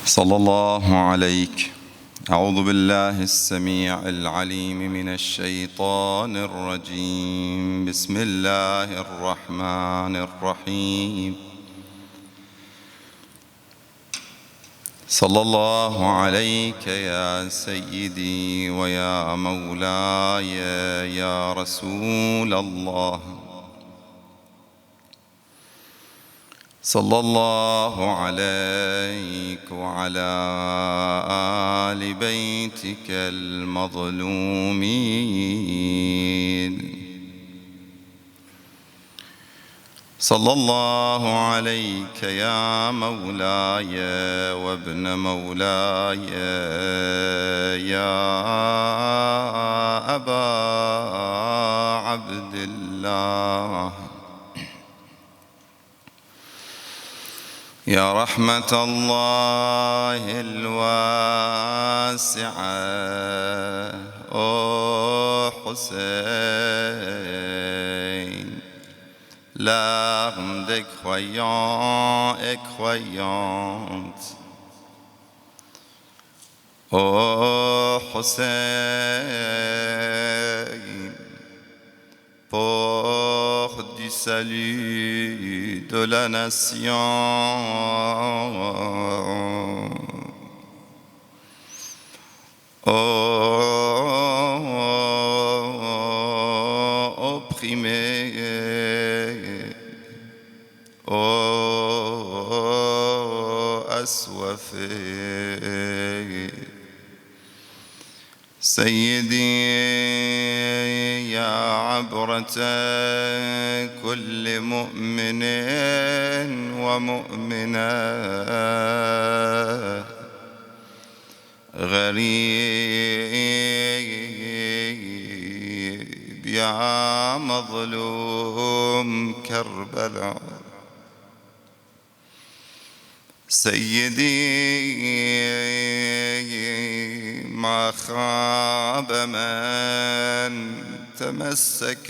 صلى الله عليك. أعوذ بالله السميع العليم من الشيطان الرجيم. بسم الله الرحمن الرحيم. صلى الله عليك يا سيدي ويا مولاي يا رسول الله. صلى الله عليك وعلى آل بيتك المظلومين. صلى الله عليك يا مولاي وابن مولاي يا أبا عبد الله، يا رحمة الله الواسعة. أو حسين، larmes des croyants et croyantes. Ô Hussein, porte du salut de la nation. Opprimé, assoiffé. سيدي يا عبرة كل مؤمن ومؤمنة، غريب يا مظلوم كربلاء. سيدي ما خاب من تمسك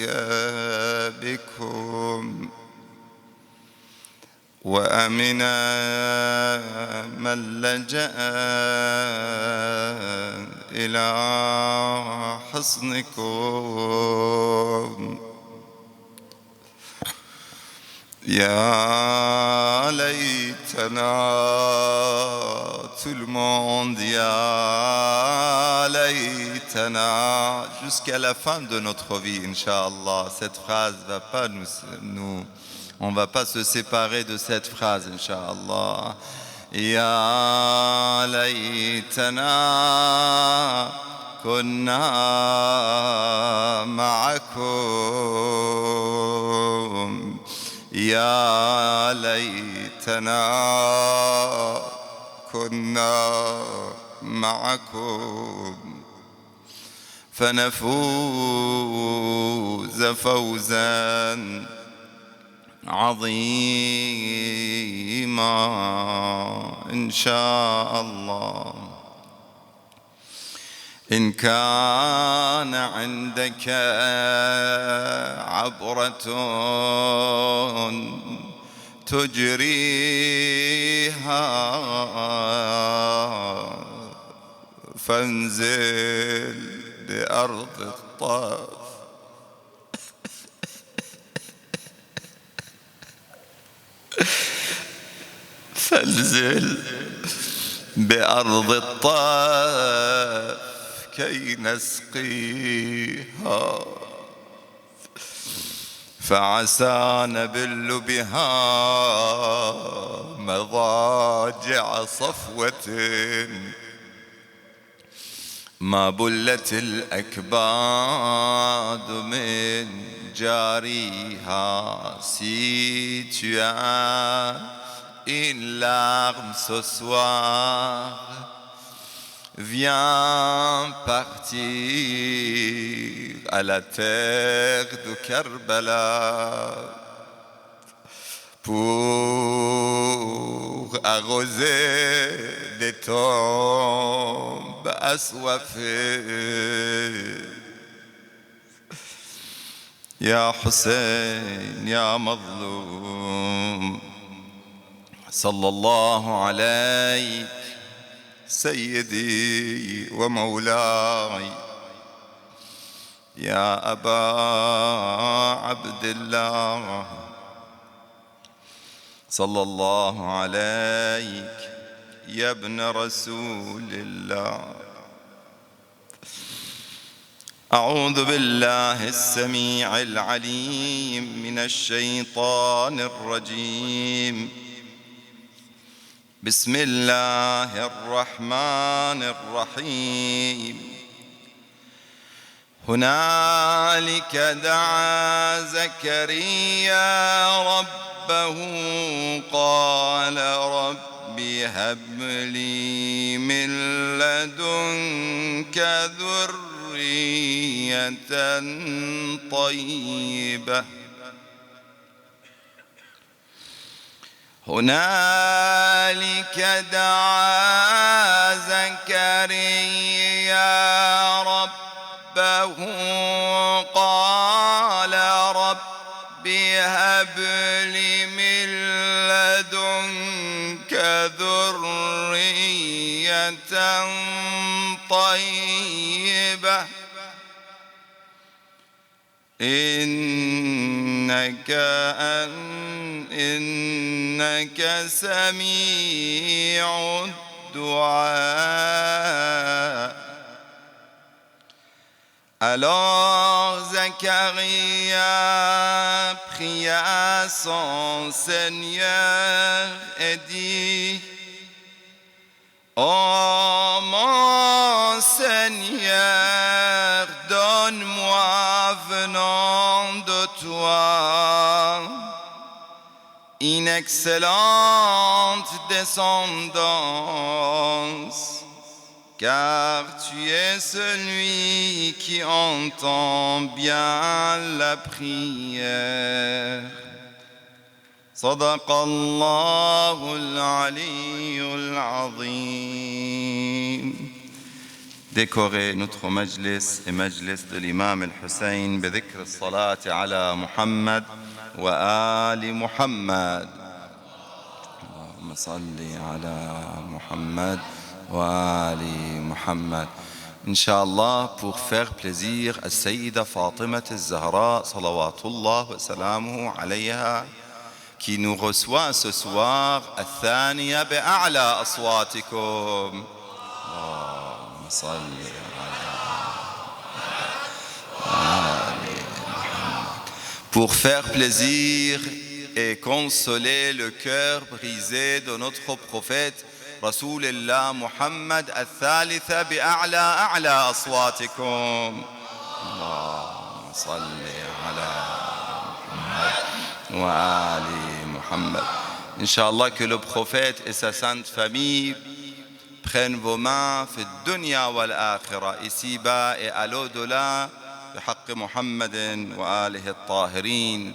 بكم، وأمن من لجأ إلى حصنكم. يا ليتنا tout le monde, ya laytana, jusqu'à la fin de notre vie, Inch'Allah. Cette phrase va pas on va pas se séparer de cette phrase, Inch'Allah. Ya laytana kunna ma'akum, ya laytana كنا معكم فنفوز فوزا عظيما إن شاء الله. إن كان عندك عبرة تجريها فانزل بأرض الطاف. فانزل بأرض الطاف كي نسقيها، فعسى نبل بها مضاجع صفوة ما بلت الأكباد من جاريها. Si tu as une larme ce soir, viens partir à la terre de Karbala pour arroser les tombes assoiffées. يا حسين يا مظلوم صلى الله عليك سيدي ومولاي يا أبا عبد الله صلى الله عليك يا ابن رسول الله. أعوذ بالله السميع العليم من الشيطان الرجيم. بسم الله الرحمن الرحيم. هنالك دعا زكريا ربه قال رب هب لي من لدنك ذرية طيبة. هنالك دعا زكريا ربه قال رب هب لي من لدنك ذرية طيبة إنك سميع الدعاء. Alors Zacharia pria son Seigneur et dit: Oh mon Seigneur, donne-moi venant de toi une excellente descendance, car tu es celui qui entend bien la prière. صدق الله العلي العظيم. Décorer notre majlis et majlis de l'imam al-Hussein بذكر الصلاة على محمد وآل محمد. اللهم صل على محمد وآل محمد. Inch'Allah, pour faire plaisir à Sayyida Fatima al-Zahra salawatullah wa salamuhu alayha, qui nous reçoit ce soir الثانية بأعلى أصواتكم. اللهم صل على محمد. Pour faire plaisir et consoler le cœur brisé de notre prophète رسول الله محمد الثالثة بأعلى أصواتكم. اللهم صل على محمد وآل محمد. Inch'Allah, que le prophète et sa sainte famille prennent vos mains في الدنيا والآخرة, ici-bas et à l'au-delà, بحق محمد وآله الطاهرين.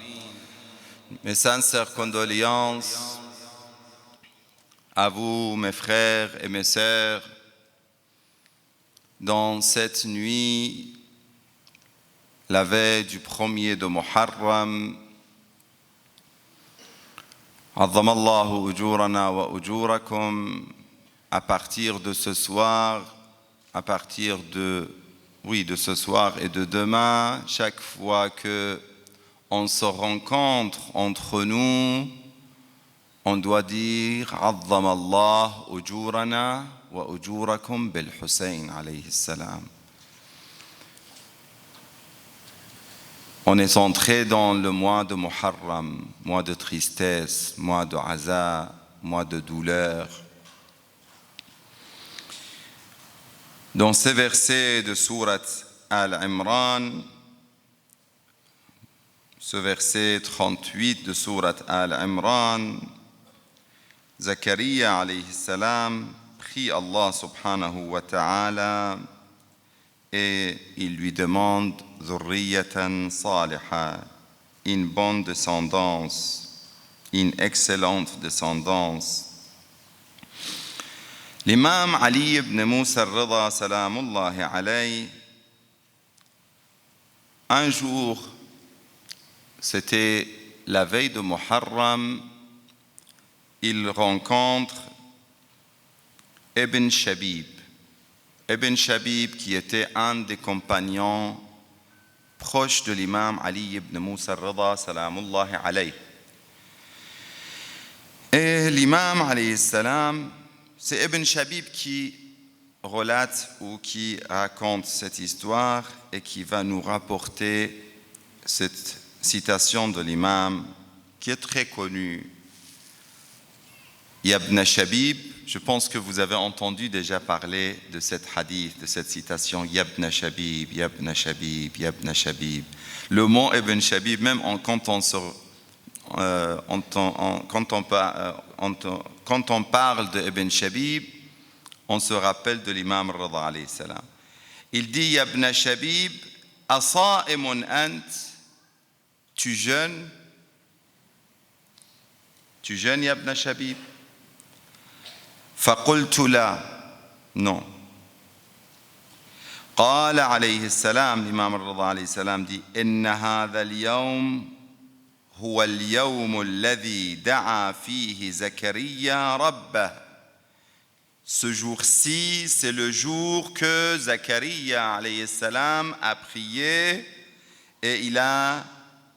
Mes sincères condoléances à vous, mes frères et mes sœurs, dans cette nuit, la veille du 1er de Muharram. عظم الله أجورنا وأجوركم. À partir de ce soir, de ce soir et de demain, chaque fois que on se rencontre entre nous, on doit dire عظم الله أجورنا وأجوركم بالحسين عليه السلام. On est entré dans le mois de Muharram, mois de tristesse, mois de aza, mois de douleur. Dans ces versets de sourate Al-Imran, ce verset 38 de sourate Al-Imran, Zacharia alayhi salam prie Allah subhanahu wa ta'ala et il lui demande Zurriyatan Saliha, une bonne descendance, une excellente descendance. L'imam Ali ibn Musa al-Rida salamullahi alayhi, un jour, c'était la veille de Muharram, il rencontre Ibn Shabib. Ibn Shabib qui était un des compagnons proches de l'imam Ali ibn Musa al-Rida, salamullahi alayh. Et l'imam alayhi salam, c'est Ibn Shabib qui relate ou qui raconte cette histoire et qui va nous rapporter cette citation de l'imam qui est très connue. Ibn Shabib, je pense que vous avez entendu déjà parler de cette hadith, de cette citation, Ibn Shabib, Ibn Shabib, Ibn Shabib. Le mot Ibn Shabib, même quand on parle de Ibn Shabib, on se rappelle de l'imam Rida alayhi salam. Il dit Ibn Shabib, Asa'imun ant, tu jeûnes Ibn Shabib? فقلت لا non. قال عليه السلام الإمام الرضا عليه السلام dit إن هذا اليوم هو اليوم الذي دعا فيه زكريا ربه. Ce jour-ci, c'est le jour que Zakaria alayhi salam a prié et il a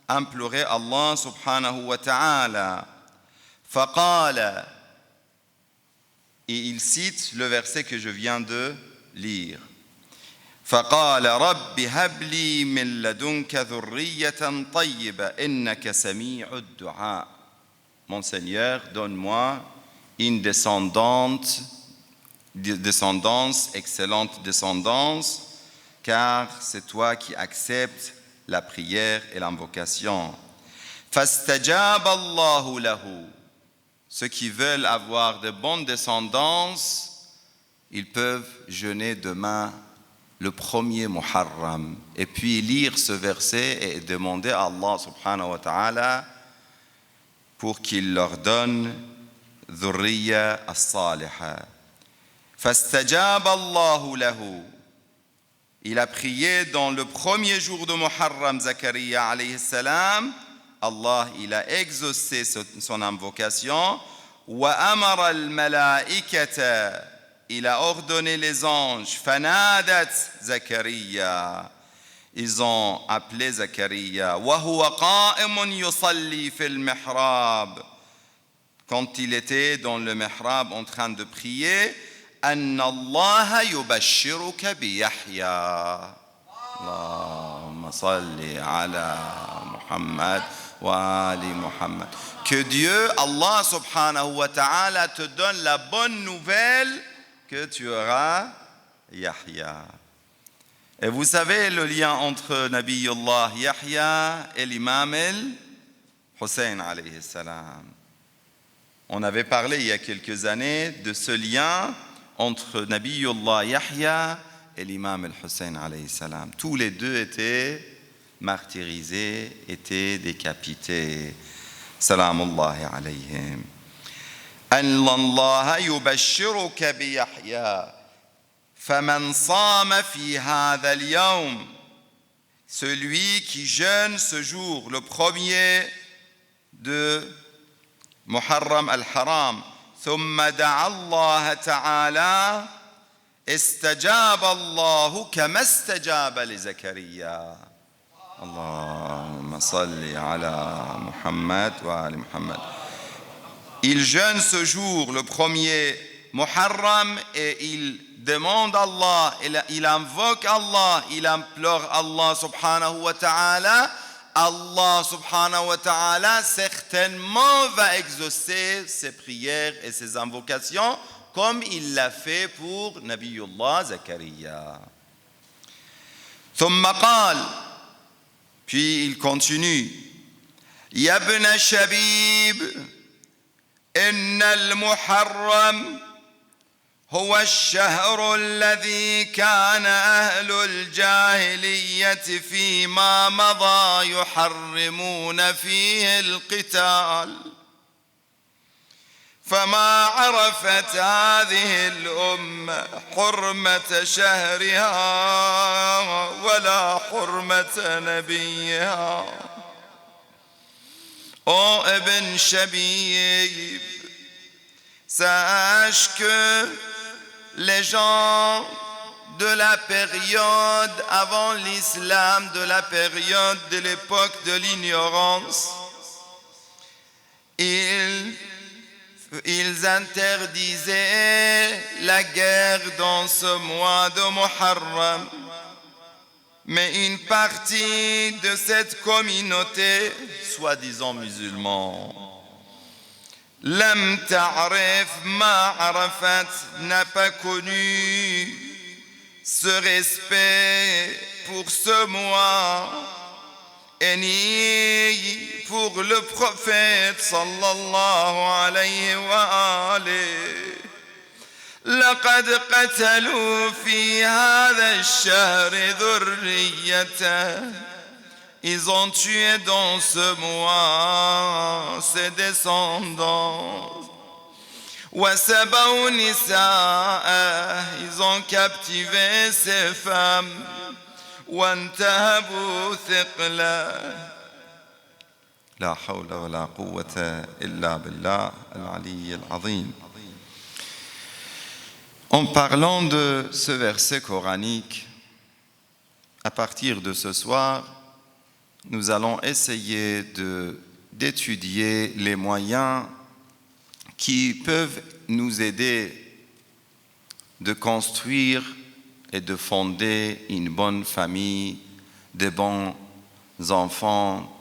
imploré Allah subhanahu wa ta'ala. فقال, et il cite le verset que je viens de lire. فقال رب هب لي من لدنك ذرية طيبة إنك سميع الدعاء. Mon Seigneur, donne-moi une descendance, excellente descendance, car c'est toi qui acceptes la prière et l'invocation. فاستجاب الله له. Ceux qui veulent avoir de bonnes descendances, ils peuvent jeûner demain le premier Muharram et puis lire ce verset et demander à Allah subhanahu wa ta'ala pour qu'il leur donne dhurriya as-saliha. Fastajaba Allahu lahu. Il a prié dans le premier jour de Muharram, Zakaria alayhi salam. Allah, il a exaucé son invocation. Wa amara al-malaikata. Il a ordonné les anges. Fanadat Zakaria. Ils ont appelé Zakaria. Wa huwa qa'imun yusalli fil mihrab. Quand il était dans le mihrab en train de prier, Anna Allah yubashiruka bi Yahya. Allahumma salli ala Muhammad. Muhammad. Que Dieu, Allah subhanahu wa ta'ala, te donne la bonne nouvelle que tu auras Yahya. Et vous savez le lien entre Nabiyullah Yahya et l'imam Hussein alayhi salam. On avait parlé il y a quelques années de ce lien entre Nabiyullah Yahya et l'imam Hussein alayhi salam. Tous les deux étaient martyrisés, étaient décapités. Salamullahi alayhim. Anna Allah yubashiruka bi Yahya. Faman sama fi hadha al-yawm. Celui qui jeûne ce jour, le premier de Muharram al-Haram. Thumma da'a Allah ta'ala. Istajaba Allah kama istajaba li Zakaria. Allahumma salli ala Muhammad wa ali Muhammad. Il jeûne ce jour, le premier Muharram, et il demande Allah, il invoque Allah, il implore Allah subhanahu wa ta'ala. Allah subhanahu wa ta'ala certainement va exaucer ses prières et ses invocations comme il l'a fait pour Nabiyullah Zakaria. ثم قال, puis il continue, Ya ibn Shabib, inna al-Muharram هو الشهر الذي كان أهل الجاهلية فيما مضى يحرمون فيه القتال فما عرفت هذه الأمة حرمة شهرها ولا حرمة نبيها. Ô Ibn Shabib, sache que les gens de la période avant l'islam, de la période de l'époque de l'ignorance, ils interdisaient la guerre dans ce mois de Muharram. Mais une partie de cette communauté, soi-disant musulmans, Lam ta'rif ma arafat, n'a pas connu ce respect pour ce mois et ni pour le prophète sallallahu alayhi wa alihi. لقد قتلوا في هذا الشهر ذريته. Ils ont tué dans ce mois ses descendants. وسبوا نساءه. Ils ont captivé ses femmes. وانتهبوا ثقله. لا حول ولا قوة إلا بالله العلي العظيم. En parlant de ce verset coranique, à partir de ce soir, nous allons essayer d'étudier les moyens qui peuvent nous aider de construire et de fonder une bonne famille, de bons enfants,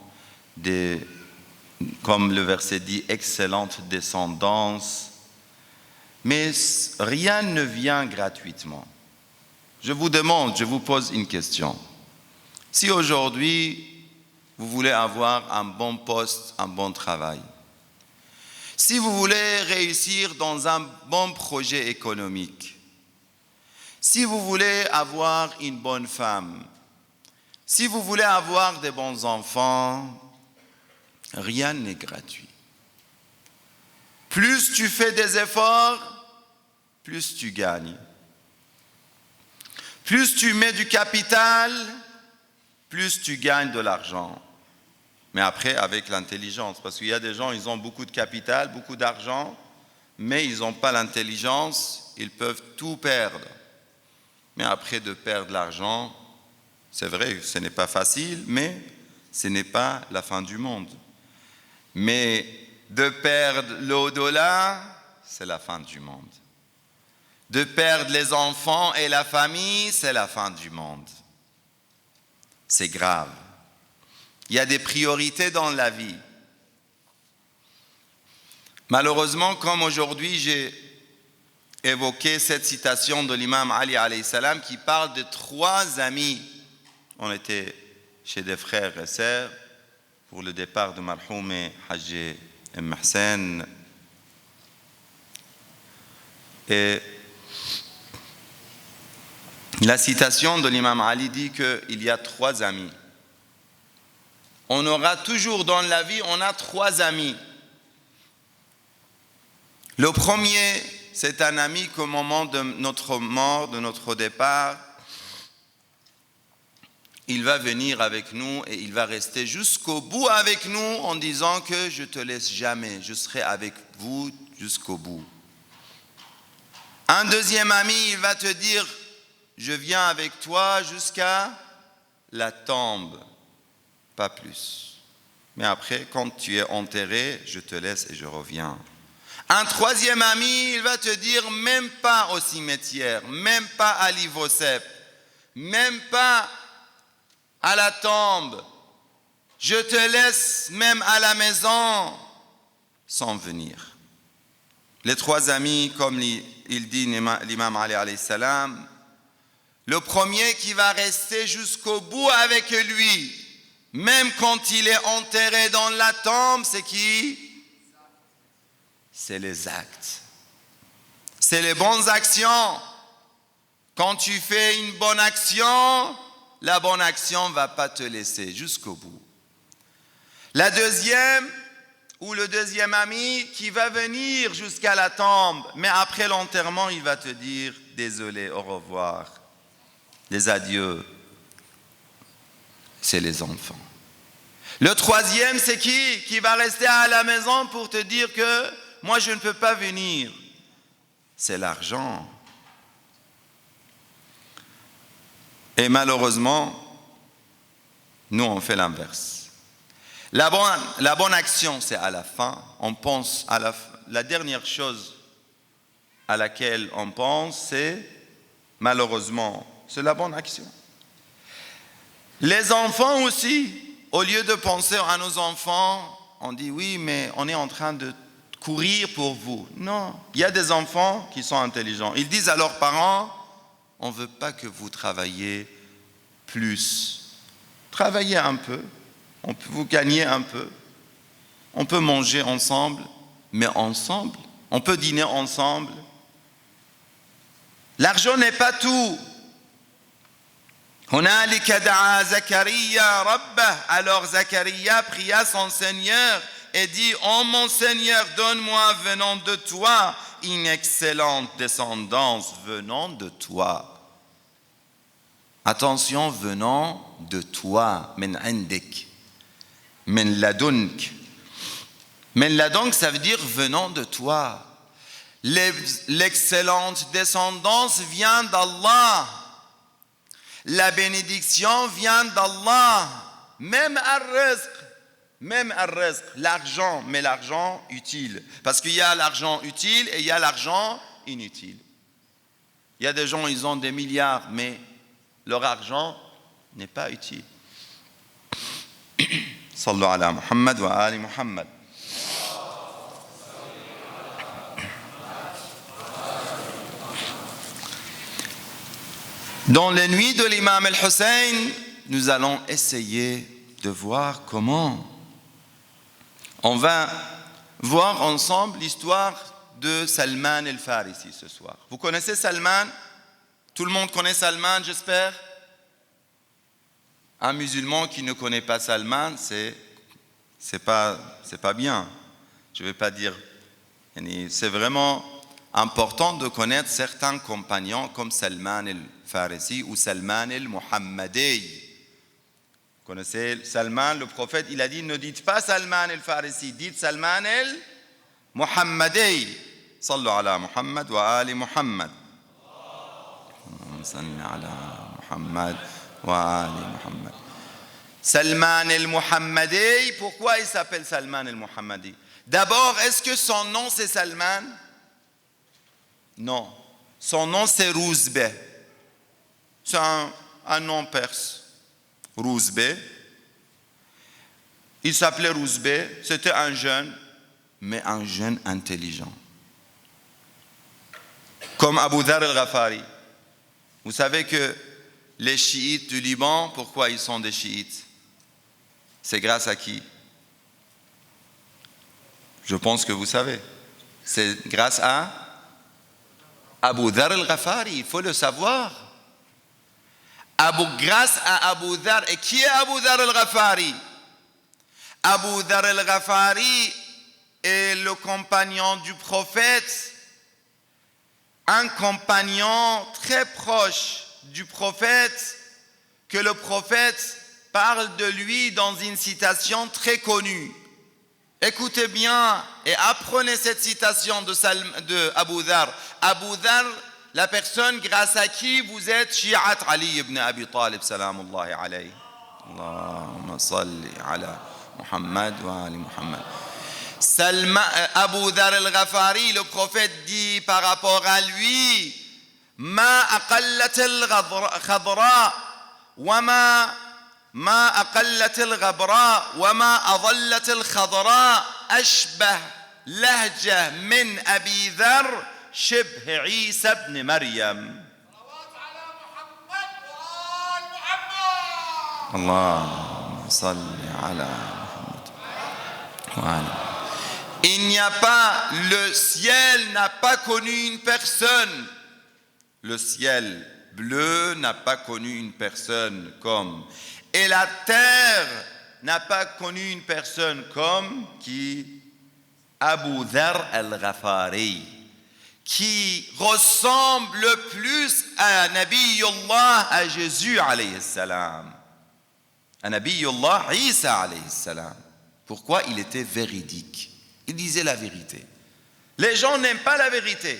comme le verset dit, excellente descendance. Mais rien ne vient gratuitement. Je vous demande, je vous pose une question. Si aujourd'hui, vous voulez avoir un bon poste, un bon travail, si vous voulez réussir dans un bon projet économique, si vous voulez avoir une bonne femme, si vous voulez avoir des bons enfants, rien n'est gratuit. Plus tu fais des efforts, plus tu gagnes. Plus tu mets du capital, plus tu gagnes de l'argent. Mais après, avec l'intelligence, parce qu'il y a des gens, ils ont beaucoup de capital, beaucoup d'argent, mais ils n'ont pas l'intelligence, ils peuvent tout perdre. Mais après de perdre l'argent, c'est vrai, ce n'est pas facile, mais ce n'est pas la fin du monde. Mais de perdre l'au-delà, c'est la fin du monde. De perdre les enfants et la famille, c'est la fin du monde. C'est grave. Il y a des priorités dans la vie. Malheureusement, comme aujourd'hui j'ai évoqué cette citation de l'imam Ali alayhi salam qui parle de 3 amis. On était chez des frères et sœurs pour le départ de Marhoum et Hajj Mahsen. Et la citation de l'imam Ali dit qu'il y a 3 amis. On aura toujours dans la vie, on a 3 amis. Le premier, c'est un ami qu'au moment de notre mort, de notre départ, il va venir avec nous et il va rester jusqu'au bout avec nous en disant que je ne te laisse jamais, je serai avec vous jusqu'au bout. Un deuxième ami, il va te dire, je viens avec toi jusqu'à la tombe, pas plus. Mais après, quand tu es enterré, je te laisse et je reviens. Un troisième ami, il va te dire, même pas au cimetière, même pas à l'Ivosep, même pas à la tombe. Je te laisse même à la maison sans venir. Les 3 amis, comme il dit l'imam Ali alayhi salam, le premier qui va rester jusqu'au bout avec lui, même quand il est enterré dans la tombe, c'est qui? C'est les actes. C'est les bonnes actions. Quand tu fais une bonne action, la bonne action ne va pas te laisser jusqu'au bout. La deuxième, ou le deuxième ami qui va venir jusqu'à la tombe, mais après l'enterrement, il va te dire désolé, au revoir. Les adieux, c'est les enfants. Le troisième, c'est qui va rester à la maison pour te dire que moi, je ne peux pas venir. C'est l'argent. Et malheureusement, nous on fait l'inverse. La bonne action, c'est à la fin. On pense à la dernière chose à laquelle on pense, c'est malheureusement, c'est la bonne action. Les enfants aussi, au lieu de penser à nos enfants, on dit oui, mais on est en train de courir pour vous. Non, il y a des enfants qui sont intelligents. Ils disent à leurs parents, on ne veut pas que vous travailliez plus. Travaillez un peu, on peut vous gagner un peu. On peut manger ensemble, mais ensemble. On peut dîner ensemble. L'argent n'est pas tout. Alors Zacharia pria son Seigneur et dit, oh mon Seigneur, donne-moi venant de toi une excellente descendance venant de toi. Attention, venant de toi, min indik, min ladunk. Min ladunk, ça veut dire venant de toi. L'excellente descendance vient d'Allah. La bénédiction vient d'Allah. Même al-rizq, l'argent, mais l'argent utile. Parce qu'il y a l'argent utile et il y a l'argent inutile. Il y a des gens, ils ont des milliards, mais leur argent n'est pas utile. Sallu ala Muhammad wa ali Muhammad. Dans les nuits de l'imam al-Hussein, nous allons essayer de voir comment. On va voir ensemble l'histoire de Salman al-Farisi ce soir. Vous connaissez Salman? Tout le monde connaît Salman, j'espère? Un musulman qui ne connaît pas Salman, c'est pas bien. Je ne vais pas dire. C'est vraiment important de connaître certains compagnons comme Salman al-Farisi ou Salman al-Muhammadi. Vous connaissez Salman, le prophète, il a dit, ne dites pas Salman al-Farisi, dites Salman al-Muhammadi. Sallu ala Muhammad wa ali Muhammad. Sallu ala Muhammad wa ali Muhammad. Salman al-Muhammadi, pourquoi il s'appelle Salman al-Muhammadi? D'abord, est-ce que son nom c'est Salman? Non. Son nom c'est Rouzbeh. C'est un nom perse. Rouzbeh. Il s'appelait Rouzbeh. C'était un jeune, mais un jeune intelligent. Comme Abu Dhar al-Ghafari. Vous savez que les chiites du Liban, pourquoi ils sont des chiites? C'est grâce à qui? Je pense que vous savez. C'est grâce à Abu Dhar al-Ghafari, il faut le savoir. Grâce à Abu Dhar. Et qui est Abu Dhar al-Ghafari? Abu Dhar al-Ghafari est le compagnon du prophète, un compagnon très proche du prophète, que le prophète parle de lui dans une citation très connue. Écoutez bien et apprenez cette citation de Abu Dhar. Abu Dhar, la personne grâce à qui vous êtes Shi'at Ali ibn Abi Talib, salamullahi alayhi. Allahumma salli ala Muhammad wa ali Muhammad. Abu Dhar al-Ghafari, le prophète dit par rapport à lui, Ma aqallat al-khadra wa ما أقلت الغبراء وما أظلت الخضراء أشبه لهجة من أبي ذر شبه عيسى ابن مريم. اللهم صل على محمد. Il n'y a pas, le ciel n'a pas connu une personne. Le ciel bleu n'a pas connu une personne comme. Et la terre n'a pas connu une personne comme qui? Abu Dhar al-Ghafari, qui ressemble le plus à Nabiyullah, à Jésus alayhi salam, à Nabiyullah Isa alayhi salam. Pourquoi? Il était véridique. Il disait la vérité. Les gens n'aiment pas la vérité.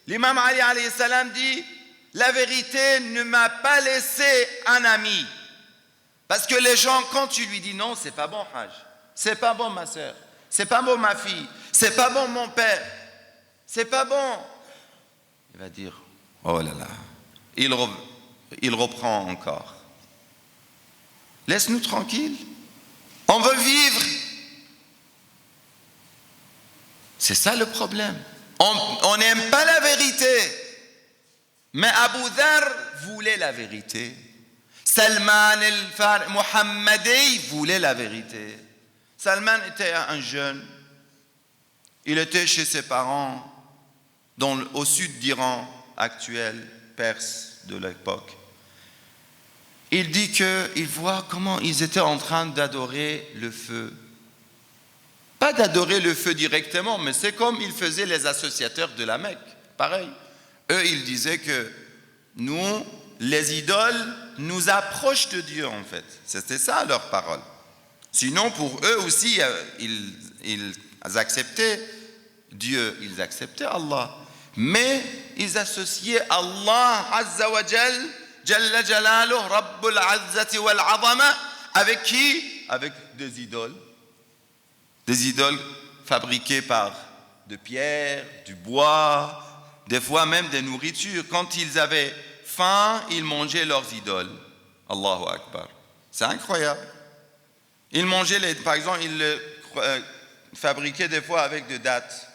L'imam Ali alayhi salam dit, la vérité ne m'a pas laissé un ami. Parce que les gens, quand tu lui dis non, c'est pas bon, Hajj, c'est pas bon, ma soeur, c'est pas bon, ma fille, c'est pas bon, mon père, c'est pas bon. Il va dire, oh là là, il reprend encore. Laisse-nous tranquilles, on veut vivre. C'est ça le problème. On n'aime pas la vérité. Mais Abu Dhar voulait la vérité. Salman el-Muhammadi voulait la vérité. Salman était un jeune. Il était chez ses parents au sud d'Iran actuel, perse de l'époque. Il dit qu'il voit comment ils étaient en train d'adorer le feu. Pas d'adorer le feu directement, mais c'est comme ils faisaient les associateurs de la Mecque. Pareil. Eux, ils disaient que nous, les idoles, nous approchent de Dieu, en fait. C'était ça leur parole. Sinon, pour eux aussi, ils acceptaient Dieu, ils acceptaient Allah. Mais ils associaient Allah, Azza wa Jal, Jalla Jalaluh, Rabbul Azzati wal Azama, avec qui? Avec des idoles. Des idoles fabriquées de pierre, du bois, des fois même des nourritures. Quand ils avaient faim, ils mangeaient leurs idoles. Allahu Akbar. C'est incroyable. Ils mangeaient, par exemple, ils le fabriquaient des fois avec des dattes.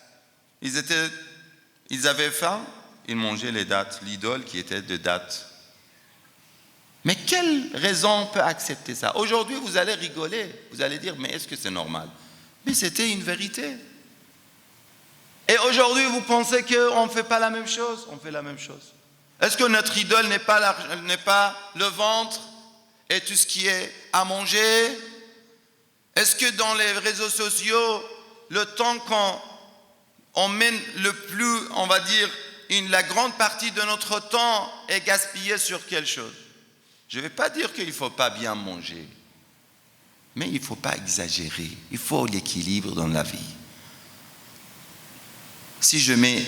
Ils avaient faim, ils mangeaient les dattes, l'idole qui était de dattes. Mais quelle raison peut accepter ça? Aujourd'hui, vous allez rigoler. Vous allez dire, mais est-ce que c'est normal? Mais c'était une vérité. Et aujourd'hui, vous pensez qu'on ne fait pas la même chose? On fait la même chose. Est-ce que notre idole n'est pas le ventre et tout ce qui est à manger? Est-ce que dans les réseaux sociaux, le temps qu'on mène le plus, on va dire, la grande partie de notre temps est gaspillée sur quelque chose? Je ne vais pas dire qu'il ne faut pas bien manger. Mais il ne faut pas exagérer. Il faut l'équilibre dans la vie. Si je mets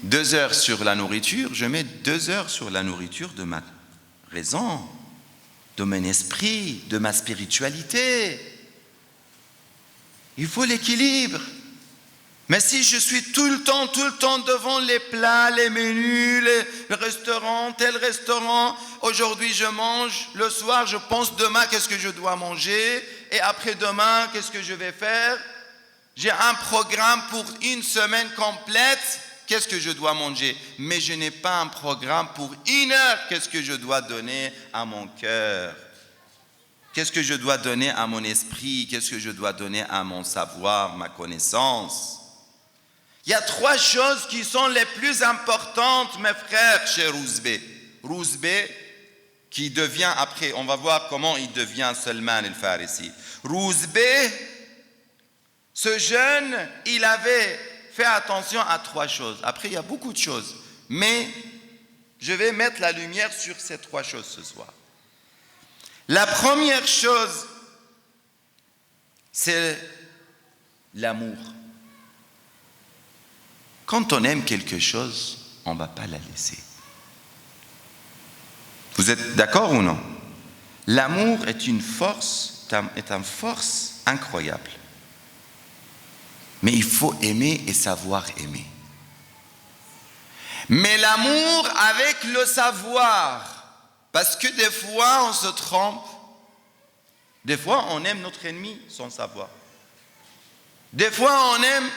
2 heures sur la nourriture, je mets 2 heures sur la nourriture de ma raison, de mon esprit, de ma spiritualité. Il faut l'équilibre. Mais si je suis tout le temps devant les plats, les menus, les restaurants, tel restaurant, aujourd'hui je mange, le soir je pense demain qu'est-ce que je dois manger, et après-demain qu'est-ce que je vais faire. J'ai un programme pour une semaine complète, qu'est-ce que je dois manger, mais je n'ai pas un programme pour 1 heure, qu'est-ce que je dois donner à mon cœur, qu'est-ce que je dois donner à mon esprit, qu'est-ce que je dois donner à mon savoir, ma connaissance. Il y a 3 choses qui sont les plus importantes, mes frères, chez Rouzbeh. Rouzbeh, qui devient après, on va voir comment il devient Salman el-Farisi. Rouzbeh, ce jeune, il avait fait attention à 3 choses. Après, il y a beaucoup de choses. Mais je vais mettre la lumière sur ces 3 choses ce soir. La première chose, c'est l'amour. Quand on aime quelque chose, on ne va pas la laisser. Vous êtes d'accord ou non? L'amour est une force incroyable. Mais il faut aimer et savoir aimer. Mais l'amour avec le savoir, parce que des fois on se trompe, des fois on aime notre ennemi sans savoir. Des fois on aime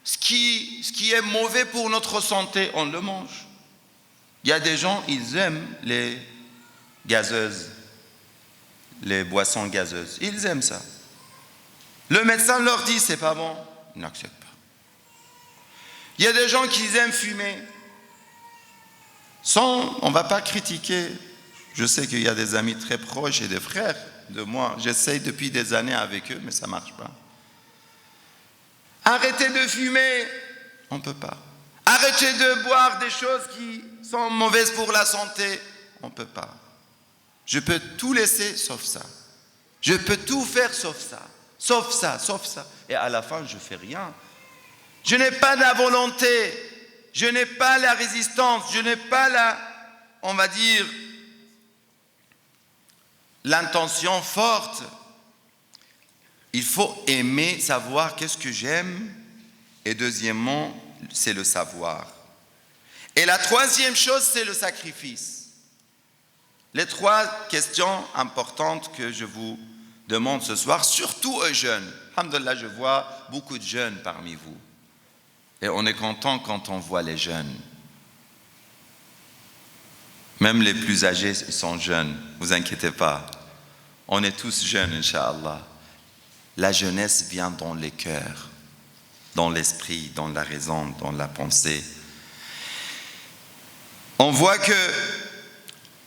ce qui est mauvais pour notre santé, on le mange. Il y a des gens, ils aiment les gazeuses, les boissons gazeuses. Ils aiment ça. Le médecin leur dit, c'est pas bon. Ils n'acceptent pas. Il y a des gens qui aiment fumer. On ne va pas critiquer. Je sais qu'il y a des amis très proches et des frères de moi. J'essaye depuis des années avec eux, mais ça ne marche pas. Arrêtez de fumer, on ne peut pas. Arrêtez de boire des choses qui sont mauvaises pour la santé, on ne peut pas. Je peux tout laisser sauf ça. Je peux tout faire sauf ça. Sauf ça, sauf ça. Et à la fin, je ne fais rien. Je n'ai pas la volonté, je n'ai pas la résistance, je n'ai pas on va dire, l'intention forte. Il faut aimer, savoir qu'est-ce que j'aime. Et deuxièmement, c'est le savoir. Et la troisième chose, c'est le sacrifice. Les trois questions importantes que je vous demande ce soir, surtout aux jeunes. Alhamdulillah, je vois beaucoup de jeunes parmi vous. Et on est content quand on voit les jeunes. Même les plus âgés sont jeunes, ne vous inquiétez pas. On est tous jeunes, Inch'Allah. La jeunesse vient dans les cœurs, dans l'esprit, dans la raison, dans la pensée. On voit que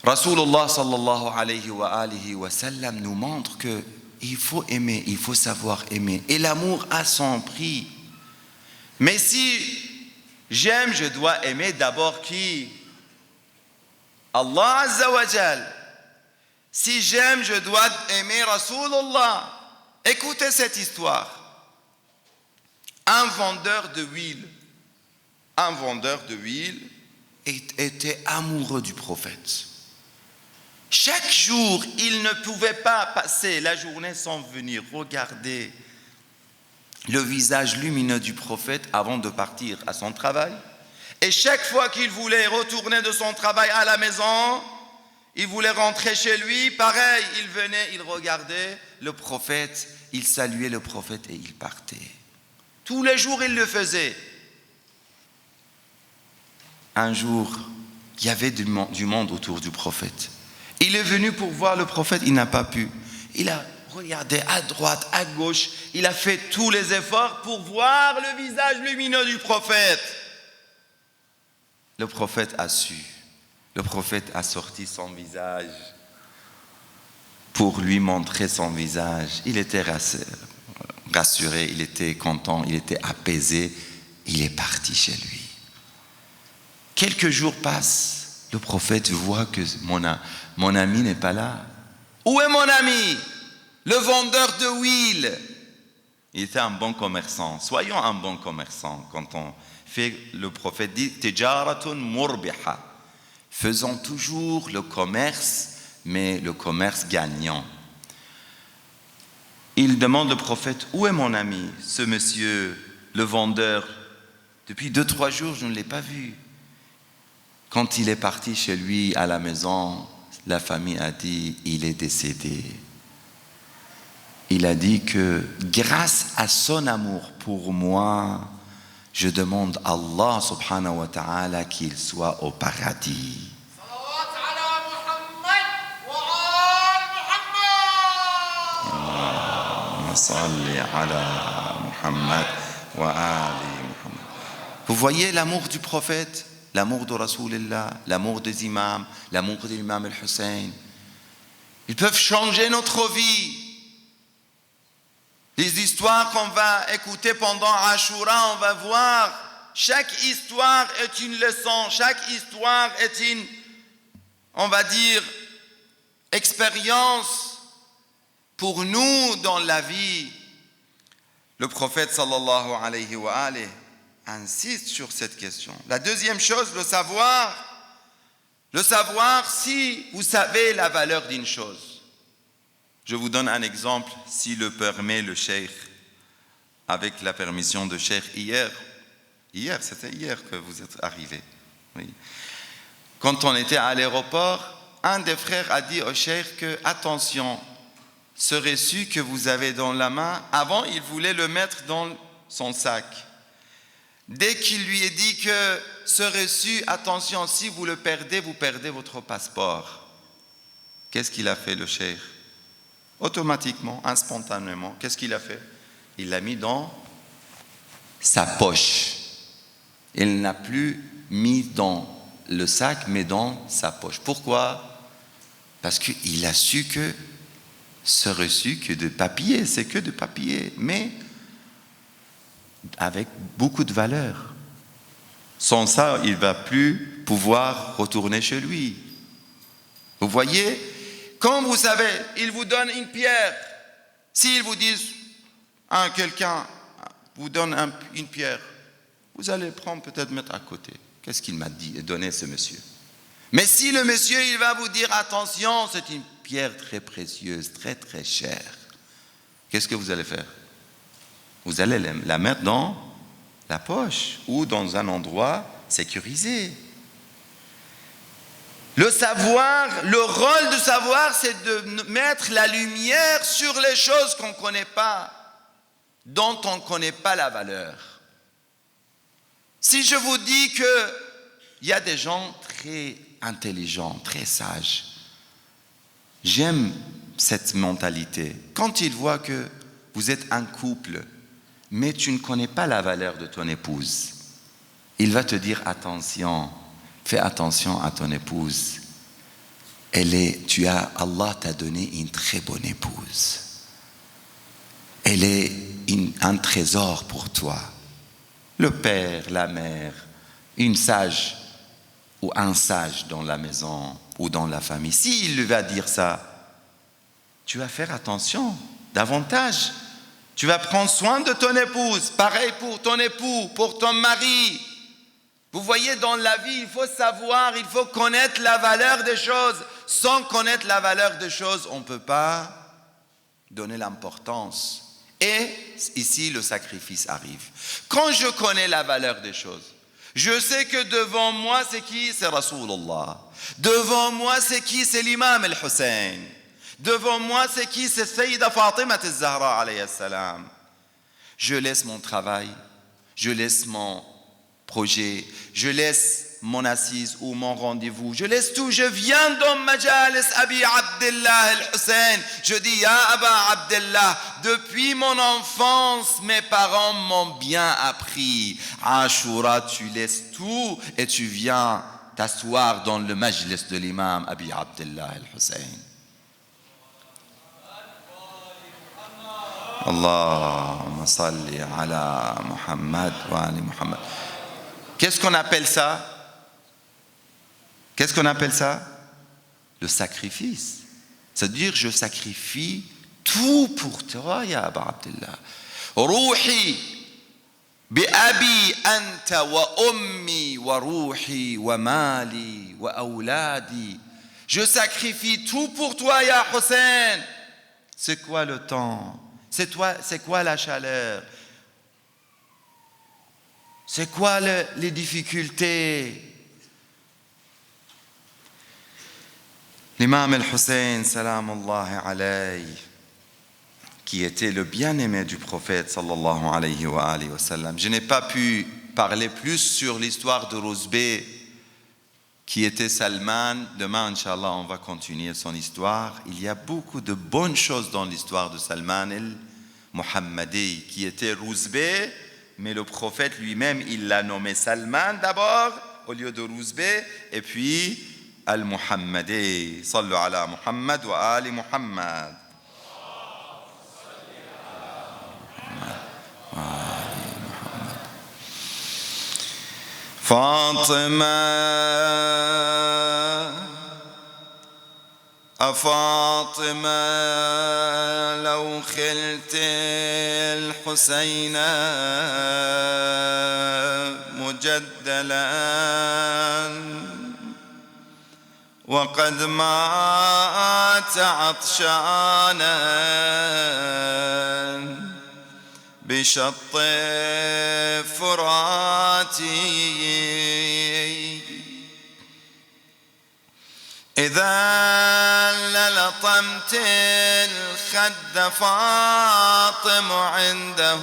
Rasulullah sallallahu alayhi wa sallam nous montre qu'il faut aimer, il faut savoir aimer. Et l'amour a son prix. Mais si j'aime, je dois aimer d'abord qui? Allah Azza wa Jal. Si j'aime, je dois aimer Rasulullah. Écoutez cette histoire. Un vendeur de huile était amoureux du prophète. Chaque jour, il ne pouvait pas passer la journée sans venir regarder le visage lumineux du prophète avant de partir à son travail. Et chaque fois qu'il voulait retourner de son travail à la maison, il voulait rentrer chez lui, pareil, il venait, il regardait le prophète, il saluait le prophète et il partait. Tous les jours, il le faisait. Un jour, il y avait du monde autour du prophète. Il est venu pour voir le prophète, il n'a pas pu. Il a regardé à droite, à gauche, il a fait tous les efforts pour voir le visage lumineux du prophète. Le prophète a su. Le prophète a sorti son visage pour lui montrer son visage. Il était rassuré, il était content, il était apaisé. Il est parti chez lui. Quelques jours passent, le prophète voit que mon ami n'est pas là. Où est mon ami? Le vendeur de huile. Il était un bon commerçant. Soyons un bon commerçant. Quand on fait, le prophète dit, Tijaratun murbiha. Faisons toujours le commerce, mais le commerce gagnant. Il demande au prophète, où est mon ami, ce monsieur, le vendeur? Depuis 2-3 jours, je ne l'ai pas vu. Quand il est parti chez lui à la maison, la famille a dit, il est décédé. Il a dit que grâce à son amour pour moi, je demande à Allah subhanahu wa ta'ala qu'il soit au paradis. Vous voyez l'amour du prophète, l'amour de Rasulullah, l'amour des imams, l'amour de l'imam al-Hussein. Ils peuvent changer notre vie. Les histoires qu'on va écouter pendant Ashura, on va voir, chaque histoire est une leçon, chaque histoire est une, on va dire, expérience pour nous dans la vie. Le prophète sallallahu alayhi wa alayhi insiste sur cette question. La deuxième chose, le savoir. Le savoir si vous savez la valeur d'une chose. Je vous donne un exemple, si le permet le cheikh, avec la permission de cheikh hier, c'était hier que vous êtes arrivé. Oui. Quand on était à l'aéroport, un des frères a dit au cheikh que, attention, ce reçu que vous avez dans la main, avant il voulait le mettre dans son sac. Dès qu'il lui est dit que ce reçu, attention, si vous le perdez, vous perdez votre passeport. Qu'est-ce qu'il a fait le cheikh? Automatiquement, instantanément, qu'est-ce qu'il a fait? Il l'a mis dans sa poche. Il n'a plus mis dans le sac, mais dans sa poche. Pourquoi? Parce qu'il a su que ce reçu que de papier, c'est que de papier, mais avec beaucoup de valeur. Sans ça, il ne va plus pouvoir retourner chez lui. Vous voyez? Quand vous savez, ils vous donnent une pierre. S'ils vous disent, quelqu'un vous donne une pierre, vous allez prendre, peut-être mettre à côté. Qu'est-ce qu'il m'a dit et donné ce monsieur? Mais si le monsieur, il va vous dire, attention, c'est une pierre très précieuse, très très chère, qu'est-ce que vous allez faire? Vous allez la mettre dans la poche ou dans un endroit sécurisé. Le savoir, le rôle du savoir, c'est de mettre la lumière sur les choses qu'on ne connaît pas, dont on ne connaît pas la valeur. Si je vous dis qu'il y a des gens très intelligents, très sages, j'aime cette mentalité. Quand ils voient que vous êtes un couple, mais tu ne connais pas la valeur de ton épouse, il va te dire attention, fais attention à ton épouse. Allah t'a donné une très bonne épouse. Elle est un trésor pour toi. Le père, la mère, une sage ou un sage dans la maison ou dans la famille. S'il lui va dire ça, tu vas faire attention davantage. Tu vas prendre soin de ton épouse. Pareil pour ton époux, pour ton mari. Vous voyez, dans la vie, il faut savoir, il faut connaître la valeur des choses. Sans connaître la valeur des choses, on ne peut pas donner l'importance. Et ici, le sacrifice arrive. Quand je connais la valeur des choses, je sais que devant moi, c'est qui? C'est Rasulullah. Devant moi, c'est qui? C'est l'imam al-Hussein. Devant moi, c'est qui? C'est Sayyida Fatima al-Zahra alayhi salam. Je laisse mon travail, je laisse mon projet, je laisse mon assise ou mon rendez-vous, je laisse tout, je viens dans Majalis Abi Abdullah al-Hussein, je dis Ya Aba Abdullah, depuis mon enfance, mes parents m'ont bien appris. Ashura, tu laisses tout et tu viens t'asseoir dans le majlis de l'imam Abi Abdullah al-Hussein. Allahumma salli ala Muhammad wa ali Muhammad. Qu'est-ce qu'on appelle ça? Qu'est-ce qu'on appelle ça? Le sacrifice. C'est-à-dire, je sacrifie tout pour toi, ya Aba Abdullah. Ruhi bi abi anta wa ummi wa ruhi wa mali wa awladi. Je sacrifie tout pour toi, ya Hussein. C'est quoi le temps? C'est quoi la chaleur? C'est quoi les difficultés? L'imam al-Hussein, salamullahi alayhi, qui était le bien-aimé du prophète, sallallahu alayhi wa sallam. Je n'ai pas pu parler plus sur l'histoire de Rouzbeh, qui était Salman. Demain, Inch'Allah, on va continuer son histoire. Il y a beaucoup de bonnes choses dans l'histoire de Salman el-Muhammadi, qui était Rouzbeh, mais le prophète lui-même, il l'a nommé Salman d'abord, au lieu de Rouzbeh, et puis Al-Muhammadi. Sallu ala Muhammad wa ali Muhammad. فاطمة أفاطمة لو خلت الحسين مجدلا وقد مات عطشانا بشط فراتي إذا للطمت الخد فاطم عنده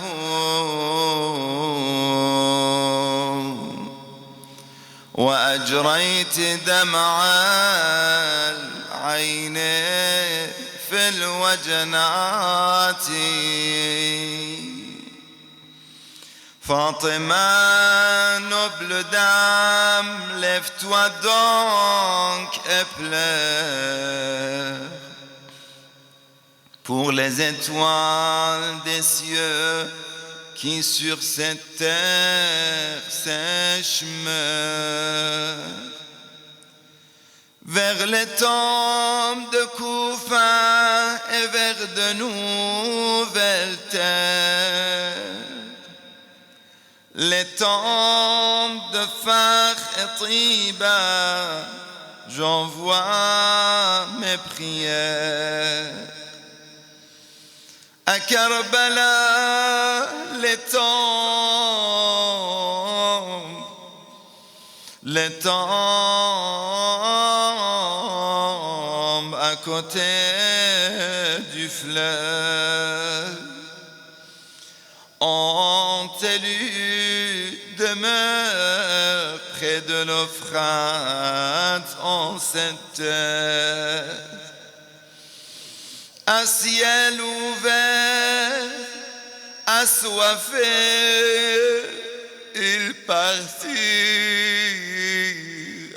وأجريت دمع العين في الوجنات Fatima, noble dame, lève-toi donc et pleure pour les étoiles des cieux qui sur cette terre sèche meurent. Vers les tombes de Koufa et vers de nouvelles terres. Les tombes de Fakh et Tiba, j'envoie mes prières. À Karbala, les tombes à côté du fleuve ont élu demeure près de l'Euphrate en cette terre. Un ciel ouvert, assoiffé, il partit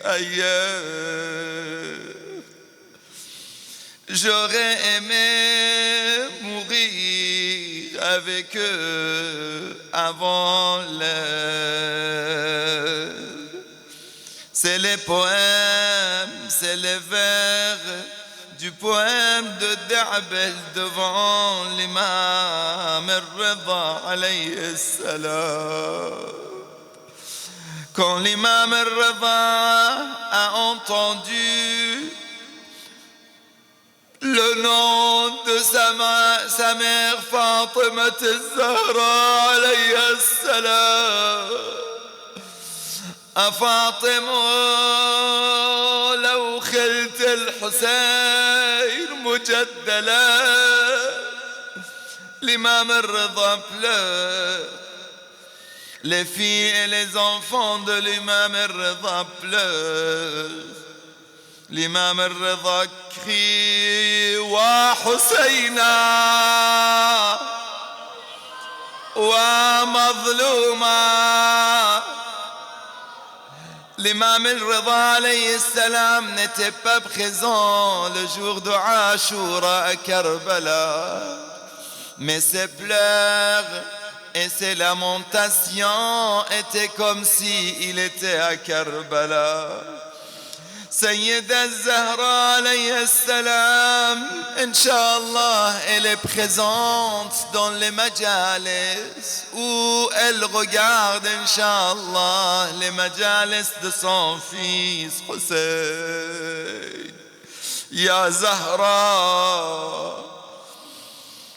ailleurs. J'aurais aimé mourir avec eux avant l'heure. C'est les poèmes, c'est les vers du poème de Da'bel devant l'imam al-Rida alayhi salam. Quand l'imam al-Rida a entendu le nom de sa mère Fatima al-Zahra alayhi salam, فاطمة لو خلت الحسين مجدلا. L'imam al-Rida pleure. Les filles et les enfants de l'imam al-Rida pleurent. L'imam al-Rida crie Wa Husayna Wa Mazlouma. L'imam al-Rida alayhi salam n'était pas présent le jour de Ashura à Karbala, mais ses pleurs et ses lamentations étaient comme s'il était à Karbala. Sayyida Zahra alayhi salam, Inch'Allah, elle est présente dans les majalis où elle regarde, Inch'Allah, les majalis de son fils Hussein. Ya Zahra,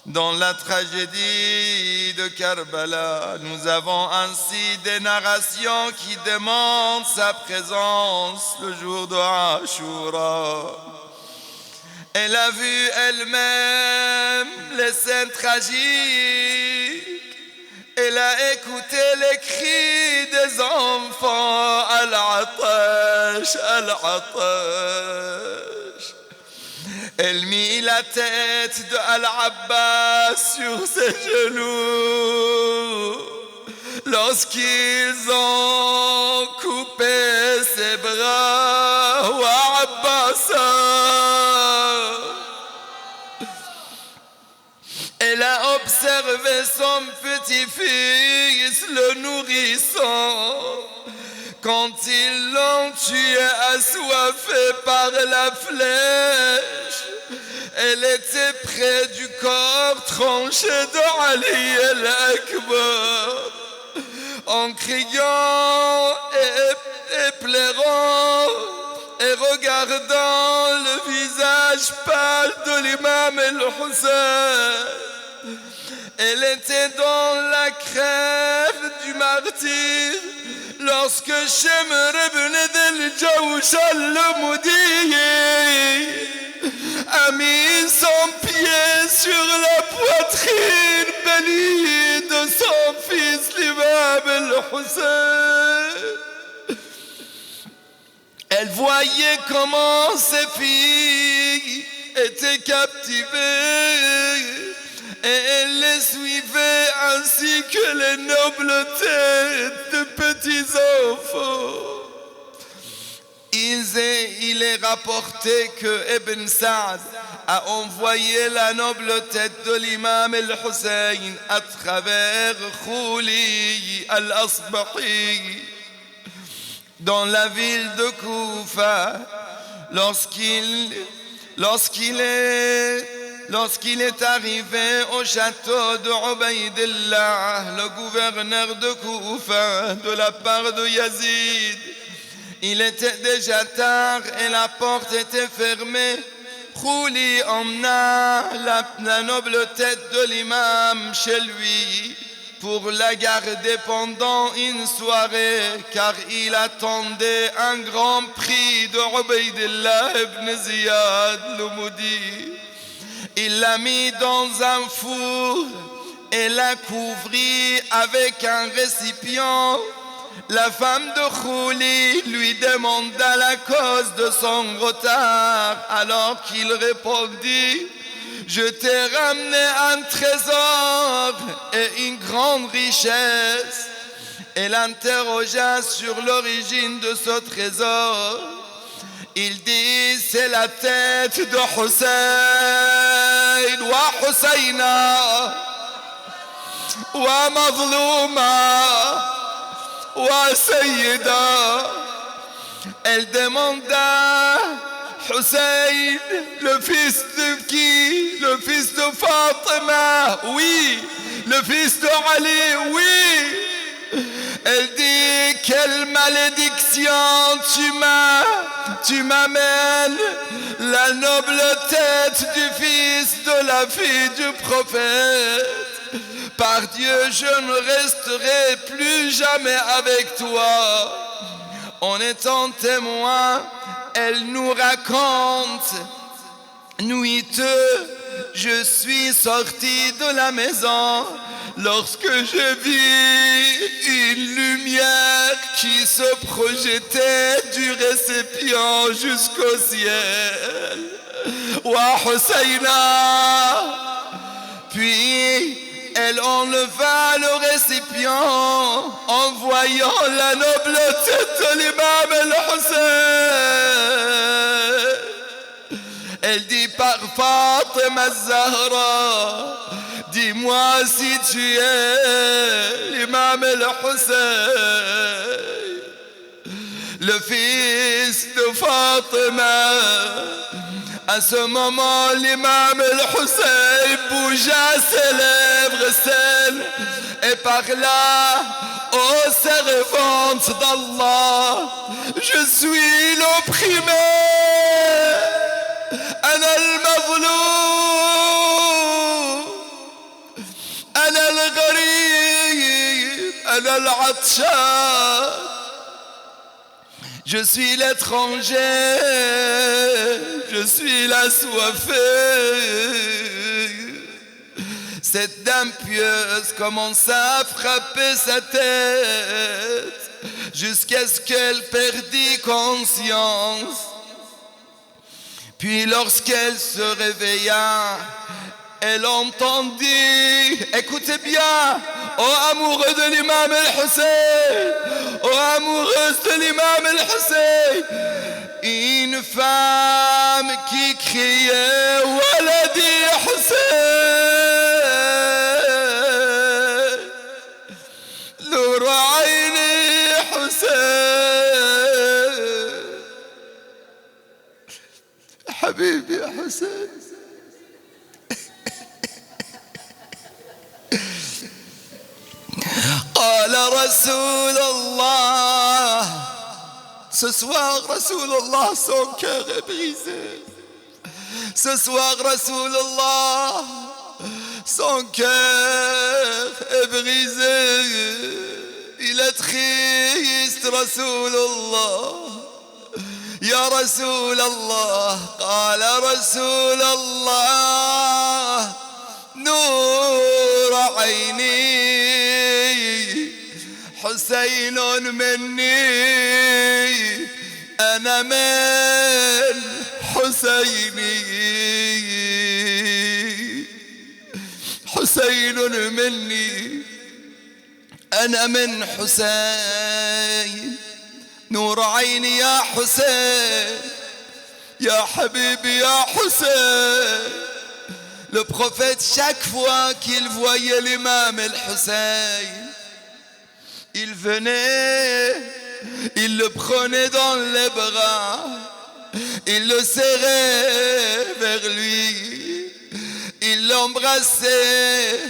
dans la tragédie de Karbala, nous avons ainsi des narrations qui demandent sa présence le jour de Ashura. Elle a vu elle-même les scènes tragiques. Elle a écouté les cris des enfants. Al-Atash, Al-Atash. Elle mit la tête de Al-Abbas sur ses genoux lorsqu'ils ont coupé ses bras. Wa Abbasa. Elle a observé son petit-fils, le nourrisson, quand ils l'ont tué assoiffé par la flèche. Elle était près du corps tranché de Ali el-Akbar, en criant et pleurant et regardant le visage pâle de l'imam el-Hussein. Elle était dans la crève du martyre lorsque Shemr ibn del-Jawshal le maudit a mis son pied sur la poitrine bénie de son fils l'imam el-Hussein. Elle voyait comment ses filles étaient captivées et elle les suivait ainsi que les nobles têtes de petits enfants. Il est rapporté que Ibn Sa'd a envoyé la noble tête de l'imam al-Hussein à travers Khouli al-Asbahi dans la ville de Koufa lorsqu'il est arrivé au château de Ubaydillah, le gouverneur de Koufa, de la part de Yazid. Il était déjà tard et la porte était fermée. Khouli emmena la noble tête de l'imam chez lui pour la garder pendant une soirée, car il attendait un grand prix de Ubaydillah ibn Ziyad al-Moudi. Il l'a mis dans un four et l'a couvrit avec un récipient. La femme de Khouli lui demanda la cause de son retard, alors qu'il répondit: je t'ai ramené un trésor et une grande richesse. Elle interrogea sur l'origine de ce trésor. Il dit: c'est la tête de Hussein wa Husseina wa mazlouma wa sayyida. Elle demanda: Hussein, le fils de qui? Le fils de Fatima? Oui. Le fils de Ali? Oui. Elle dit: quelle malédiction tu m'amènes la noble tête du fils de la fille du prophète. Par Dieu, je ne resterai plus jamais avec toi. En étant témoin, elle nous raconte: nuiteux, je suis sorti de la maison lorsque je vis une lumière qui se projetait du récipient jusqu'au ciel. Wa Husseina. Puis elle enleva le récipient en voyant la noble tête de l'imam al-Hussein. Elle dit par Fatima Zahra: dis-moi si tu es l'imam al-Hussein, le fils de Fatima. À ce moment, l'imam al-Hussein bougea ses lèvres saines et parla: ô servante d'Allah, je suis l'opprimé, ana al-mazloum, ana al-gharib, ana al-atshan. Je suis l'étranger, je suis l'assoiffé. Cette dame pieuse commença à frapper sa tête jusqu'à ce qu'elle perdît conscience. Puis lorsqu'elle se réveilla, elle entendit, écoutez bien, ô amoureux de l'imam al-Hussein, ô amoureuse de l'imam al-Hussein, une femme qui criait: Waladi Hussein, Nour Aini Hussein, Habibi Hussein. قال رسول الله. Ce soir, Rasulullah, son cœur est brisé. Ce soir, Rasulullah, son cœur est brisé. Il est triste, Rasulullah. Ya Rasulallah, قال رسول الله: نور عيني حسين مني، أنا من حسيني، حسين مني، أنا من حسين. نور عيني يا حسين، يا حبيبي يا حسين. Le prophète, chaque fois qu'il voyait l'imam al-Hussein, il venait, il le prenait dans les bras, il le serrait vers lui, il l'embrassait.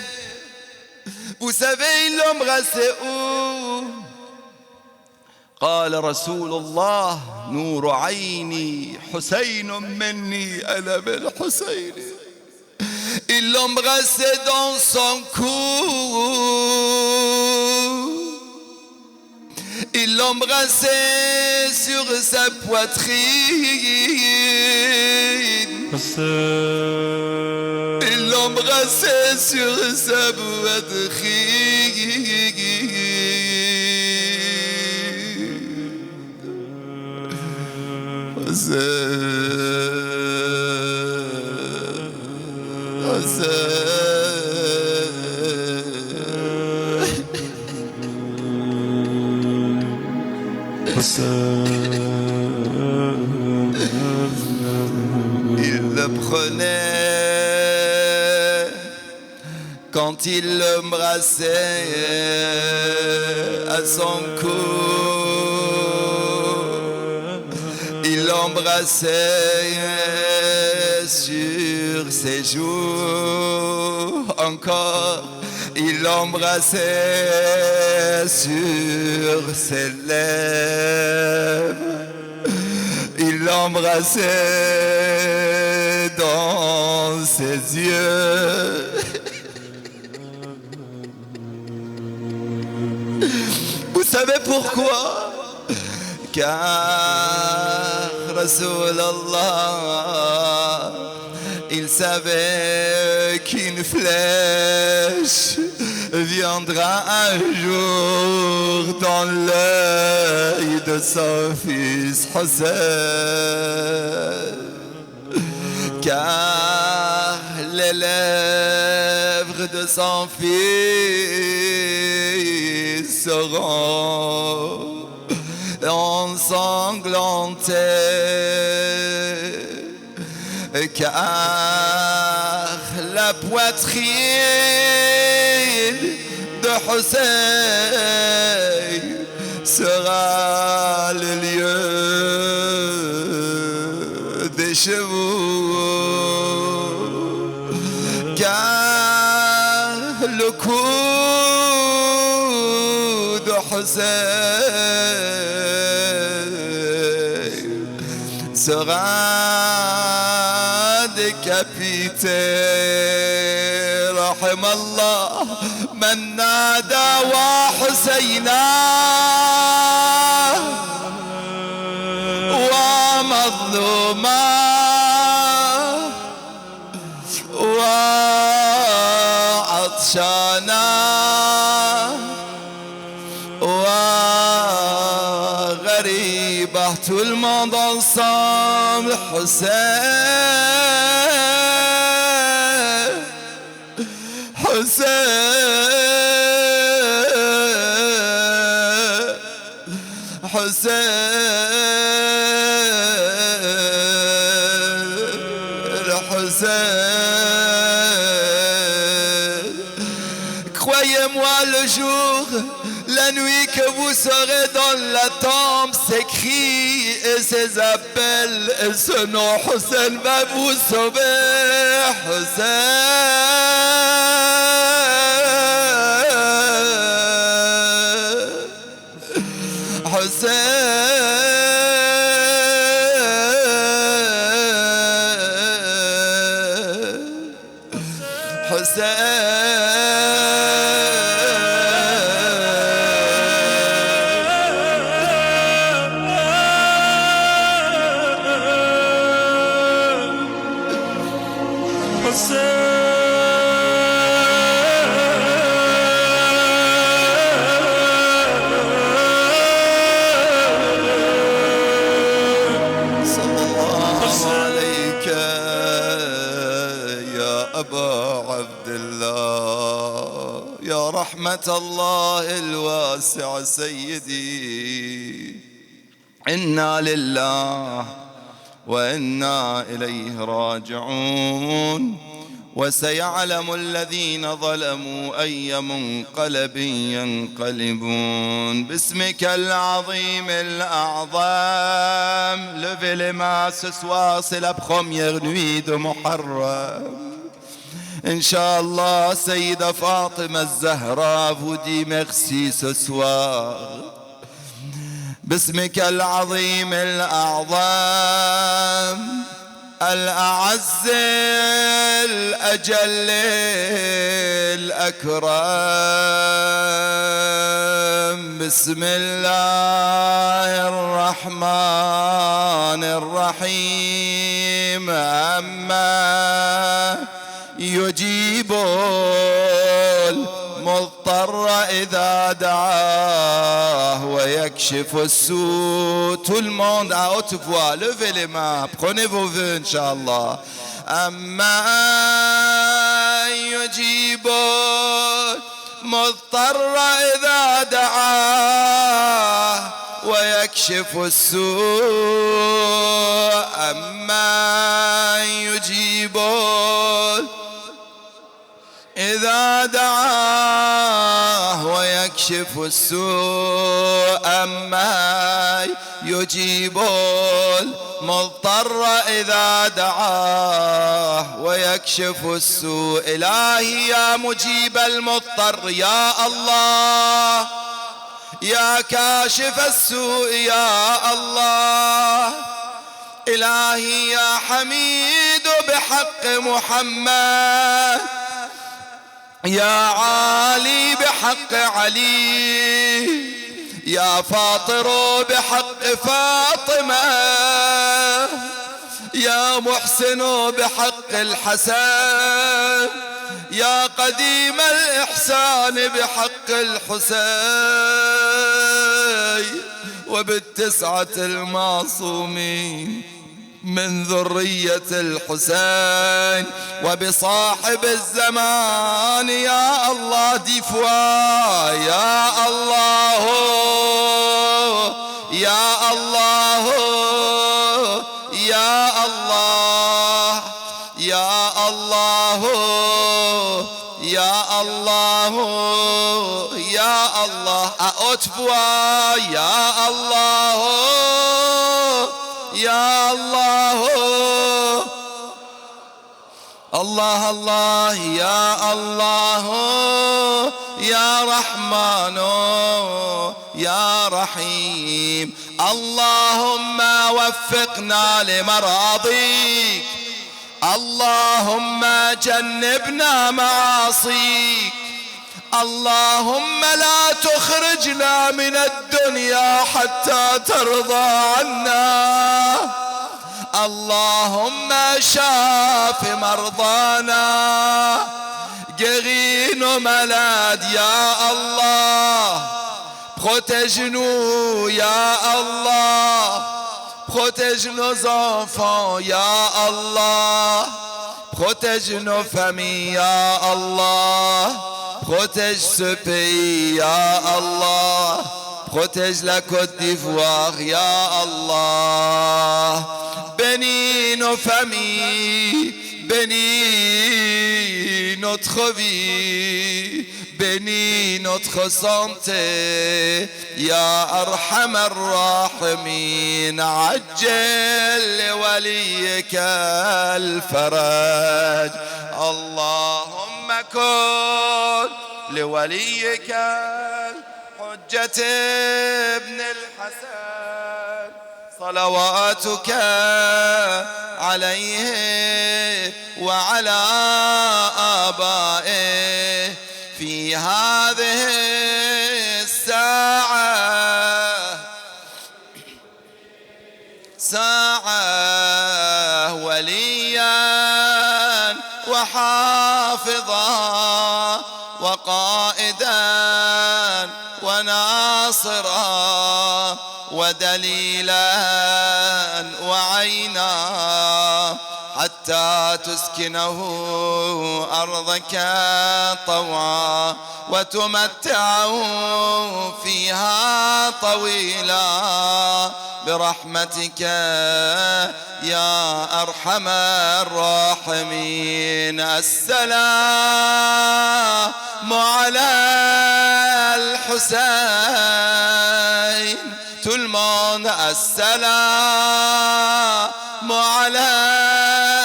Vous savez, il l'embrassait où? قال رسول الله نور عيني حسين مني أنا بالحسين. Il l'embrassait dans son cou, il l'embrassait sur sa poitrine, il l'embrassait sur sa poitrine. Il le prenait quand il l'embrassait à son cou, il l'embrassait sur ses joues encore, il l'embrassait sur ses lèvres, il l'embrassait dans ses yeux. Vous savez pourquoi? Car Rasulallah, il savait qu'une flèche viendra un jour dans l'œil de son fils Hussein, car les lèvres de son fils seront ensanglantées, car la poitrine de Hussein sera le lieu des chevaux, car le cou de Hussein sera décapité. رحم الله من نادى وحسينا ومظلوما وعطشانا وغريبة. Tout le monde ensemble. Hussein, Hussein, Hussein, Hussein. Croyez-moi, le jour, la nuit que vous serez dans la tombe, ces cris et ces appels et ce nom Hussein va vous sauver. Hussein, Hussein, Hussein. رحمة الله الواسع سيدي، إنا لله وإنا إليه راجعون. وسيعلم الذين ظلموا أي منقلب ينقلبون. باسمك العظيم الأعظم. Levez les mains ce soir, c'est la première nuit de Muharram. Inch'Allah, Sayyida Fatima Zahra vous dit merci ce soir باسمك العظيم الأعظم الأعز الأجل الأكرم. بسم الله الرحمن الرحيم. أما يجيب المضطر إذا دعاه ويكشف السوء. Tout le monde à haute voix, levez les mains, prenez vos vœux Inch'Allah. أما يجيب المضطر إذا دعاه ويكشف السوء. أما يجيب إذا دعاه ويكشف السوء. أما يجيب المضطر إذا دعاه ويكشف السوء. إلهي يا مجيب المضطر يا الله، يا كاشف السوء يا الله. إلهي يا حميد بحق محمد، يا عالي بحق علي، يا فاطر بحق فاطمة، يا محسن بحق الحسن، يا قديم الإحسان بحق الحسين، وبالتسعة المعصومين من ذرية الحسين، وبصاحب الزمان يا الله. دفوا يا الله يا الله يا الله يا الله يا الله يا الله. أتفوا يا الله يا الله الله الله يا الله يا رحمن يا رحيم. اللهم وفقنا لمراضيك، اللهم جنبنا معاصيك، اللهم لا تخرجنا من الدنيا حتى ترضى عنا. اللهم شاف مرضانا، guéris nos malades يا الله. Protège-nous يا الله. Protège nos enfants يا الله. Protège nos familles يا الله. Protège ce pays ya Allah. Protège la Côte d'Ivoire ya Allah. Bénis nos familles, bénis notre vie, bénis notre santé يا أرحم الراحمين. عجل لوليك الفرج. اللهم كن لوليك الحجة ابن الحسن صلواتك عليه وعلى آبائه في هذه الساعة وليا وحافظا وقائدا وناصرا ودليلا وعينا حتى تسكنه أرضك طوعا وتمتعه فيها طويلا برحمتك يا أرحم الراحمين. السلام على الحسين. Tout le monde. السلام على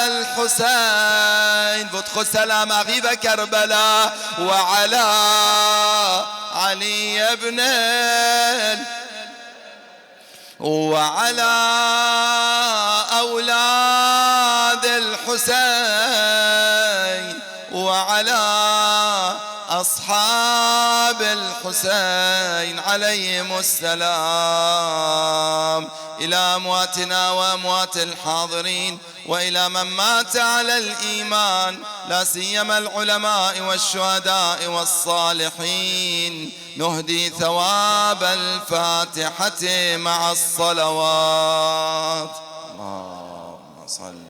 الحسين. Votre salam arrive à Karbala. وعلى علي بن وعلى أولاد الحسين وعلى أصحاب الحسين عليهم السلام، إلى أمواتنا وأموات الحاضرين، وإلى من مات على الإيمان، لا سيما العلماء والشهداء والصالحين، نهدي ثواب الفاتحة مع الصلوات. اللهم صل